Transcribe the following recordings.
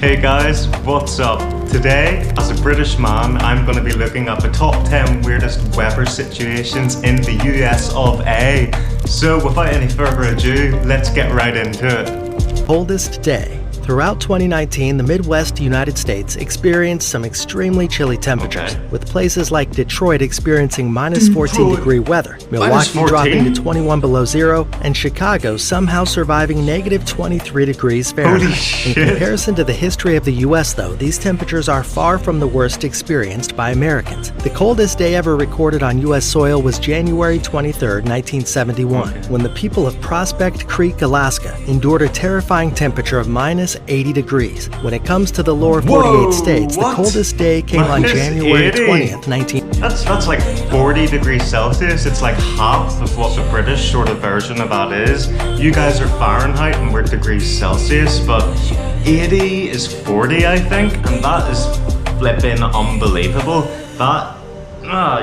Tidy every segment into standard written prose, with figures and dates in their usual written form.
Hey guys, what's up? Today, as a British man, I'm going to be looking at the top 10 weirdest weather situations in the US of A. So without any further ado, let's get right into it. Coldest day. Throughout 2019, the Midwest United States experienced some extremely chilly temperatures, with places like Detroit experiencing minus 14-degree weather, Milwaukee dropping to 21 below zero, and Chicago somehow surviving negative 23 degrees Fahrenheit. In comparison to the history of the US, though, these temperatures are far from the worst experienced by Americans. The coldest day ever recorded on US soil was January 23, 1971, when the people of Prospect Creek, Alaska, endured a terrifying temperature of minus 80 degrees. When it comes to the lower 48 states, the coldest day came on January 20th, 19... That's like 40 degrees Celsius. It's like half of what the British sort of version of that is. You guys are Fahrenheit and we're degrees Celsius, but 80 is 40, I think, and that is flipping unbelievable.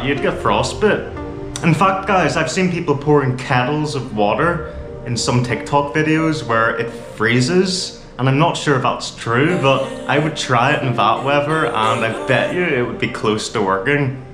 You'd get frostbite. In fact, guys, I've seen people pouring kettles of water in some TikTok videos where it freezes. And I'm not sure if that's true, but I would try it in that weather and I bet you it would be close to working.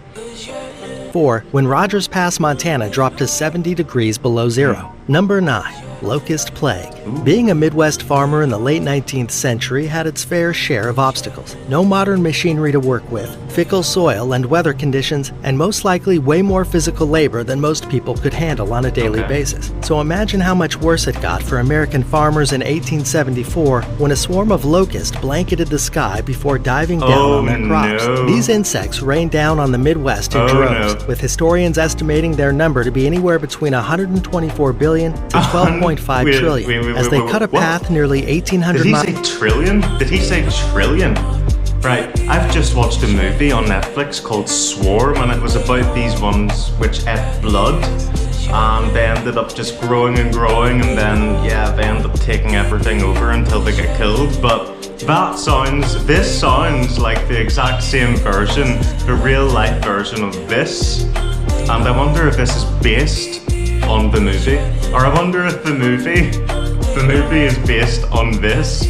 4. When Rogers Pass, Montana dropped to 70 degrees below zero. Number 9. Locust plague. Being a Midwest farmer in the late 19th century had its fair share of obstacles. No modern machinery to work with, fickle soil and weather conditions, and most likely way more physical labor than most people could handle on a daily basis. So imagine how much worse it got for American farmers in 1874 when a swarm of locusts blanketed the sky before diving down on their crops. These insects rained down on the Midwest in droves, with historians estimating their number to be anywhere between 124 billion to 12.5 trillion, as they cut a path nearly 1,800 miles. Did he say trillion? Did he say trillion? Right, I've just watched a movie on Netflix called Swarm, and it was about these ones which ate blood, and they ended up just growing and growing, and then, they end up taking everything over until they get killed. But this sounds like the exact same version, the real life version of this, and I wonder if this is based on the movie, or I wonder if the movie is based on this.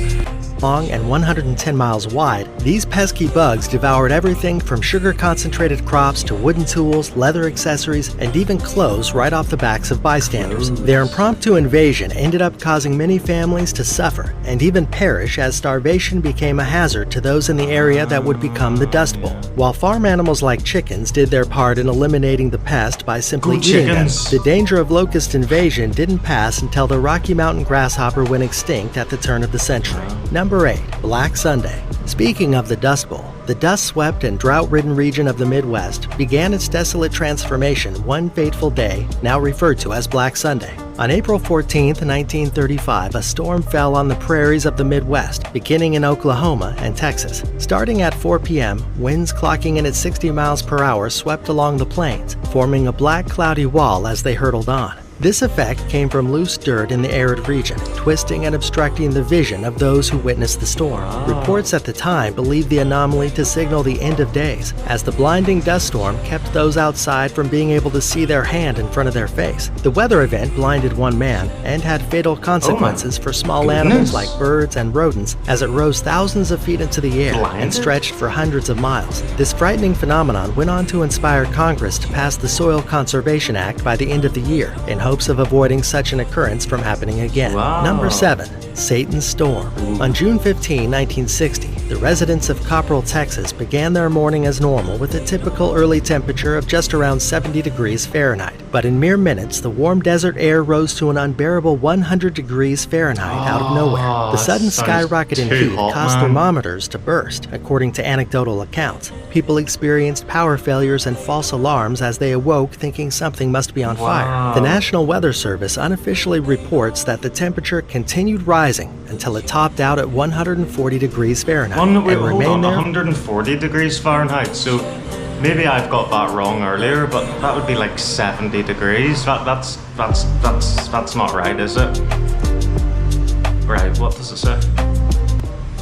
Long and 110 miles wide, these pesky bugs devoured everything from sugar-concentrated crops to wooden tools, leather accessories, and even clothes right off the backs of bystanders. Their impromptu invasion ended up causing many families to suffer and even perish as starvation became a hazard to those in the area that would become the Dust Bowl. While farm animals like chickens did their part in eliminating the pest by simply eating them, the danger of locust invasion didn't pass until the Rocky Mountain grasshopper went extinct at the turn of the century. Number 8. Black Sunday. Speaking of the Dust Bowl, the dust-swept and drought-ridden region of the Midwest began its desolate transformation one fateful day, now referred to as Black Sunday. On April 14, 1935, a storm fell on the prairies of the Midwest, beginning in Oklahoma and Texas. Starting at 4 p.m., winds clocking in at 60 miles per hour swept along the plains, forming a black cloudy wall as they hurtled on. This effect came from loose dirt in the arid region, twisting and obstructing the vision of those who witnessed the storm. Reports at the time believed the anomaly to signal the end of days, as the blinding dust storm kept those outside from being able to see their hand in front of their face. The weather event blinded one man and had fatal consequences for small animals like birds and rodents as it rose thousands of feet into the air and stretched for hundreds of miles. This frightening phenomenon went on to inspire Congress to pass the Soil Conservation Act by the end of the year, in hopes of avoiding such an occurrence from happening again. Number 7. Satan's Storm. On June 15, 1960, the residents of Copperell, Texas began their morning as normal with a typical early temperature of just around 70 degrees Fahrenheit. But in mere minutes, the warm desert air rose to an unbearable 100 degrees Fahrenheit out of nowhere. The sudden skyrocket in heat caused thermometers to burst, according to anecdotal accounts. People experienced power failures and false alarms as they awoke thinking something must be on fire. The National Weather Service unofficially reports that the temperature continued rising until it topped out at 140 degrees Fahrenheit and remained there. 140 degrees Fahrenheit, so maybe I've got that wrong earlier, but that would be like 70 degrees. That's not right, is it? Right, what does it say?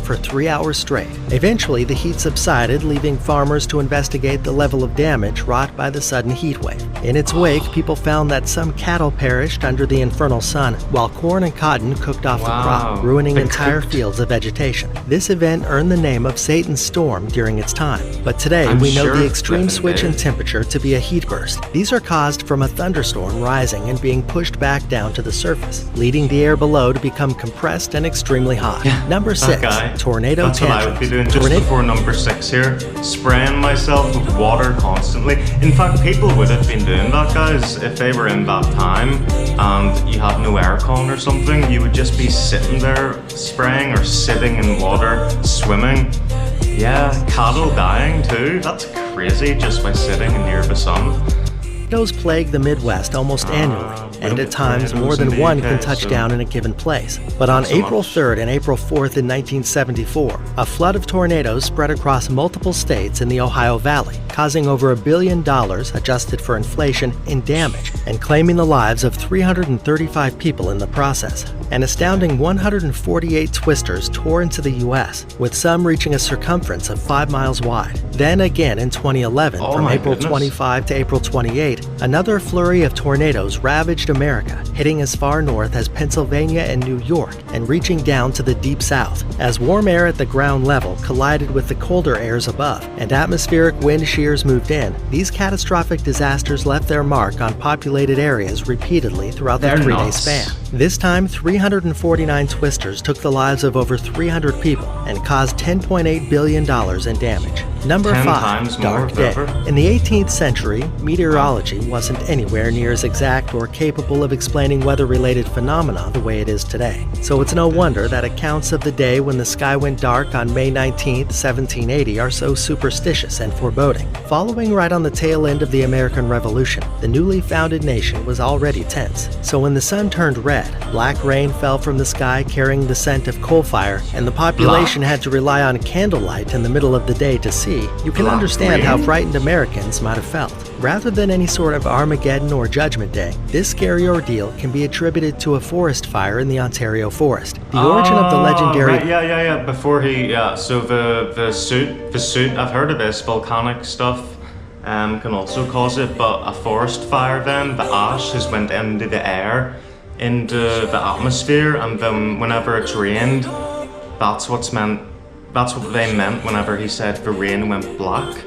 for 3 hours straight. Eventually, the heat subsided, leaving farmers to investigate the level of damage wrought by the sudden heat wave. In its wake, people found that some cattle perished under the infernal sun, while corn and cotton cooked off the crop, ruining entire fields of vegetation. This event earned the name of Satan's storm during its time. But today, we know the extreme switch in temperature to be a heat burst. These are caused from a thunderstorm rising and being pushed back down to the surface, leading the air below to become compressed and extremely hot. Number 6, tornado That's what I would be doing just before number 6 here. Spraying myself with water constantly. In fact, people would have been doing that, guys, if they were in that time and you had no aircon or something. You would just be sitting there spraying or sitting in water, swimming. Yeah, cattle dying too. That's crazy just by sitting near the sun. Tornadoes plague the Midwest almost annually, and at times more than one can touch down in a given place. But on April 3rd and April 4th in 1974, a flood of tornadoes spread across multiple states in the Ohio Valley, causing over $1 billion, adjusted for inflation, in damage, and claiming the lives of 335 people in the process. An astounding 148 twisters tore into the U.S., with some reaching a circumference of 5 miles wide. Then again in 2011, from April 25 to April 28, another flurry of tornadoes ravaged America, hitting as far north as Pennsylvania and New York, and reaching down to the deep south, as warm air at the ground level collided with the colder airs above, and atmospheric wind shears moved in. These catastrophic disasters left their mark on populated areas repeatedly throughout the 3-day span. This time, 349 twisters took the lives of over 300 people and caused $10.8 billion in damage. Number 5, dark day. In the 18th century, meteorology wasn't anywhere near as exact or capable of explaining weather-related phenomena the way it is today. So it's no wonder that accounts of the day when the sky went dark on May 19, 1780 are so superstitious and foreboding. Following right on the tail end of the American Revolution, the newly founded nation was already tense. So when the sun turned red, black rain fell from the sky carrying the scent of coal fire, and the population had to rely on candlelight in the middle of the day to see, you can understand how frightened Americans might have felt. Rather than any sort of Armageddon or Judgment Day, this scary ordeal can be attributed to a forest fire in the Ontario forest. The origin of the legendary... Before he... so the suit, I've heard of this, volcanic stuff can also cause it, but a forest fire then, the ash has went into the air, into the atmosphere, and then whenever it's rained, that's what they meant whenever he said the rain went black.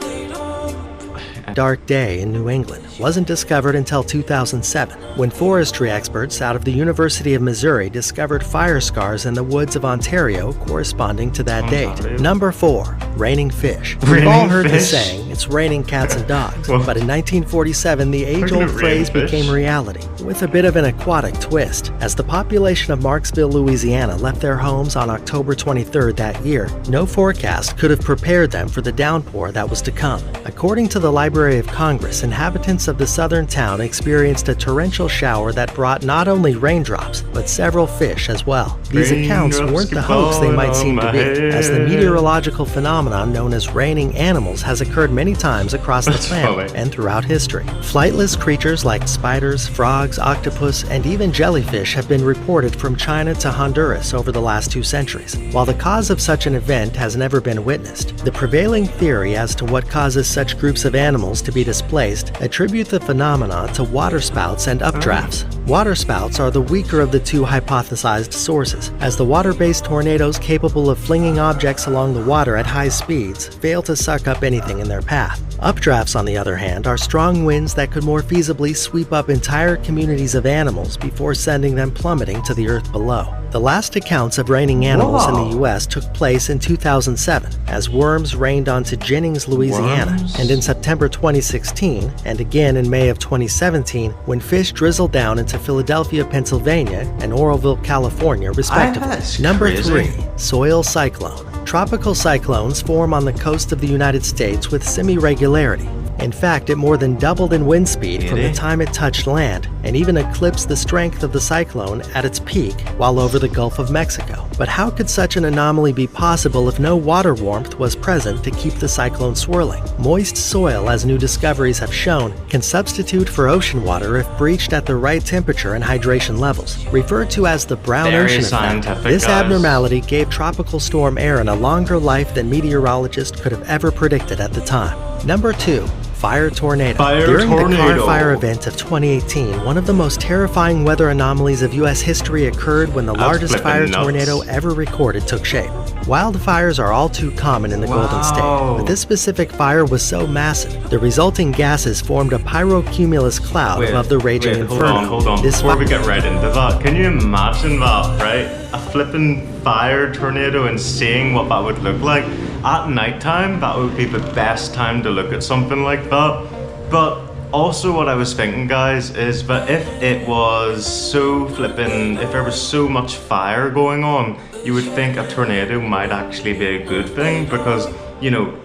Dark day in New England wasn't discovered until 2007, when forestry experts out of the University of Missouri discovered fire scars in the woods of Ontario corresponding to that date. Number 4, raining fish. We've all heard the saying, it's raining cats and dogs, but in 1947 the age-old phrase became reality, with a bit of an aquatic twist. As the population of Marksville, Louisiana left their homes on October 23rd that year, no forecast could have prepared them for the downpour that was to come. According to the Library of Congress, inhabitants of the southern town experienced a torrential shower that brought not only raindrops, but several fish as well. These accounts weren't the hoax they might seem to be, as the meteorological phenomenon known as raining animals has occurred many times across the planet and throughout history. Flightless creatures like spiders, frogs, octopus, and even jellyfish have been reported from China to Honduras over the last 2 centuries. While the cause of such an event has never been witnessed, the prevailing theory as to what causes such groups of animals to be displaced attribute the phenomena to waterspouts and updrafts. Waterspouts are the weaker of the 2 hypothesized sources, as the water-based tornadoes capable of flinging objects along the water at high speeds fail to suck up anything in their path. Updrafts, on the other hand, are strong winds that could more feasibly sweep up entire communities of animals before sending them plummeting to the earth below. The last accounts of raining animals in the U.S. took place in 2007, as worms rained onto Jennings, Louisiana, and in September 2016, and again in May of 2017, when fish drizzled down into Philadelphia, Pennsylvania, and Oroville, California, respectively. Number 3, soil cyclone. Tropical cyclones form on the coast of the United States with semi-regularity. In fact, it more than doubled in wind speed from the time it touched land, and even eclipsed the strength of the cyclone at its peak while over the Gulf of Mexico. But But how could such an anomaly be possible if no water warmth was present to keep the cyclone swirling? Moist soil, as new discoveries have shown, can substitute for ocean water if breached at the right temperature and hydration levels. Referred to as the brown Very ocean effect, this guys. abnormality gave Tropical Storm Erin a longer life than meteorologists could have ever predicted at the time. Number 2. Fire tornado. During the Carr Fire event of 2018, one of the most terrifying weather anomalies of U.S. history occurred when the largest fire tornado ever recorded took shape. Wildfires are all too common in the Golden State, but this specific fire was so massive, the resulting gases formed a pyrocumulus cloud above the raging inferno. Hold on. Before we get right into that, can you imagine that, right? A flippin' fire tornado and seeing what that would look like? At nighttime, that would be the best time to look at something like that. But also what I was thinking, guys, is that if it was so flippin', if there was so much fire going on, you would think a tornado might actually be a good thing because, you know,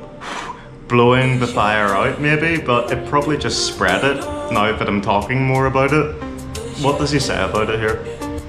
blowing the fire out maybe, but it probably just spread it now that I'm talking more about it. What does he say about it here?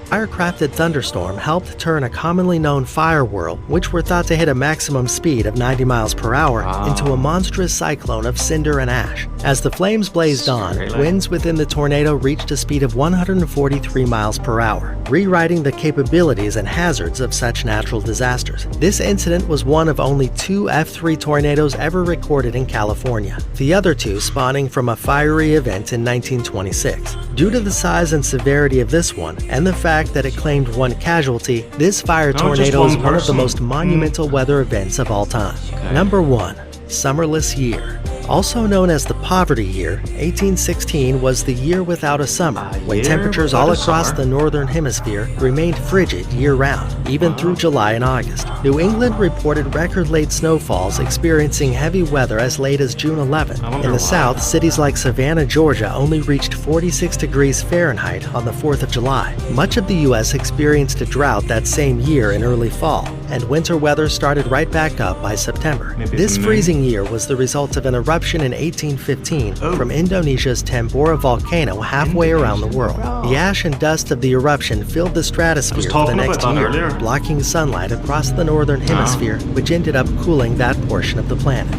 Firecrafted thunderstorm helped turn a commonly known fire whirl, which were thought to hit a maximum speed of 90 miles per hour, into a monstrous cyclone of cinder and ash. As the flames blazed on, winds within the tornado reached a speed of 143 miles per hour, rewriting the capabilities and hazards of such natural disasters. This incident was one of only 2 F3 tornadoes ever recorded in California, the other 2 spawning from a fiery event in 1926. Due to the size and severity of this one, and the fact that it claimed 1 casualty, this fire tornado is one of the most monumental weather events of all time. Number 1. Summerless Year. Also known as the Poverty Year, 1816 was the year without a summer, when temperatures all across the northern hemisphere remained frigid year-round, even through July and August. New England reported record-late snowfalls, experiencing heavy weather as late as June 11. In the south, cities like Savannah, Georgia only reached 46 degrees Fahrenheit on the 4th of July. Much of the U.S. experienced a drought that same year in early fall, and winter weather started right back up by September. This freezing year was the result of an eruption in 1815 from Indonesia's Tambora volcano halfway around the world. The ash and dust of the eruption filled the stratosphere for the next year, blocking sunlight across the northern hemisphere, which ended up cooling that portion of the planet.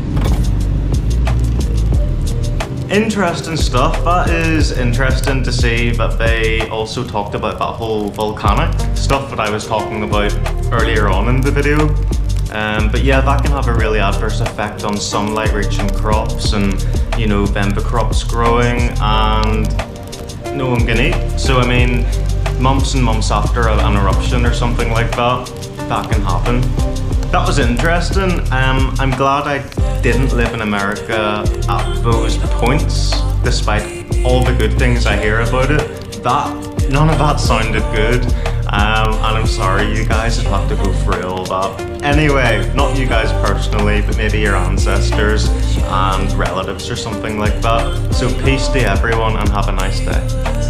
Interesting stuff. That is interesting to see that they also talked about that whole volcanic stuff that I was talking about earlier on in the video. But yeah, that can have a really adverse effect on sunlight reaching crops and, you know, then the crops growing and no one can eat. So I mean, months and months after an eruption or something like that, that can happen. That was interesting. I'm glad I didn't live in America at those points, despite all the good things I hear about it. None of that sounded good. And I'm sorry you guys have had to go through all that. Anyway, not you guys personally, but maybe your ancestors and relatives or something like that. So peace to everyone and have a nice day.